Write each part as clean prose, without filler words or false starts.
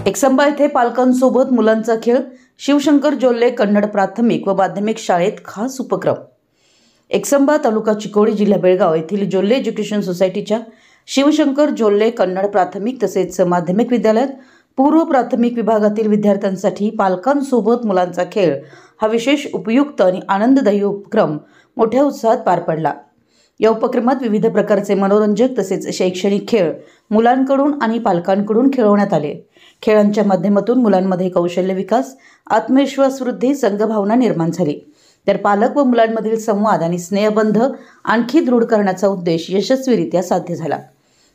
एकसंबा येथे पालकांसोबत मुलांचा खेळ, शिवशंकर जोल्ले कन्नड प्राथमिक व माध्यमिक शाळेत खास उपक्रम। एकसंबा तालुका चिकोडी जिल्हा बेळगाव येथील जोल्ले एज्युकेशन सोसायटीच्या शिवशंकर जोल्ले कन्नड प्राथमिक तसेच माध्यमिक विद्यालयात पूर्व प्राथमिक विभागातील विद्यार्थ्यांसाठी पालकांसोबत मुलांचा खेळ हा विशेष उपयुक्त आणि आनंददायी उपक्रम मोठ्या उत्साहात पार पडला। या उपक्रमात विविध प्रकारचे मनोरंजक तसेच शैक्षणिक खेळ मुलांकडून आणि पालकांकडून खेळवण्यात आले। खेळांच्या माध्यमातून मुलांमध्ये कौशल्य विकास, आत्मविश्वास वृद्धी, संघभावना निर्माण झाली। तर पालक व मुलांमधील संवाद आणि स्नेहबंध आणखी दृढ करण्याचा उद्देश यशस्वीरित्या साध्य झाला।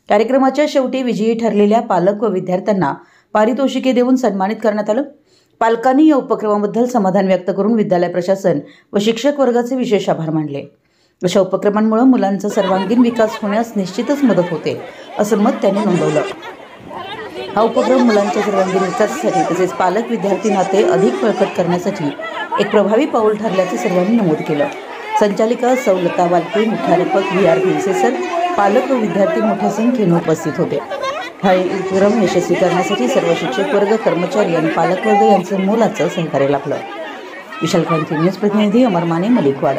कार्यक्रमाच्या शेवटी विजयी ठरलेल्या पालक व विद्यार्थ्यांना पारितोषिके देऊन सन्मानित करण्यात आलं। पालकांनी या उपक्रमाबद्दल समाधान व्यक्त करून विद्यालय प्रशासन व शिक्षक वर्गाचे विशेष आभार मानले। अशा उपक्रमांमुळे मुलांचा सर्वांगीण विकास होण्यास निश्चितच मदत होते, असं मत त्यांनी नोंदवलं। हा उपक्रम मुलांच्या सर्वांगीण विकासासाठी तसेच पालक विद्यार्थी नाते अधिक बळकट करण्यासाठी एक प्रभावी पाऊल ठरल्याचे सर्वांनी नमूद केलं। संचालिका सौ लता वालके, मुख्याध्यापक व्ही आर भिलसे सर, पालक व विद्यार्थी मोठ्या संख्येने उपस्थित होते। हा उपक्रम यशस्वी करण्यासाठी सर्व शिक्षक वर्ग, कर्मचारी आणि पालक वर्ग यांचं मोलाचं सहकार्य लाभलं। विशाल क्रांती न्यूज प्रतिनिधी अमर माने, मलिकवाड।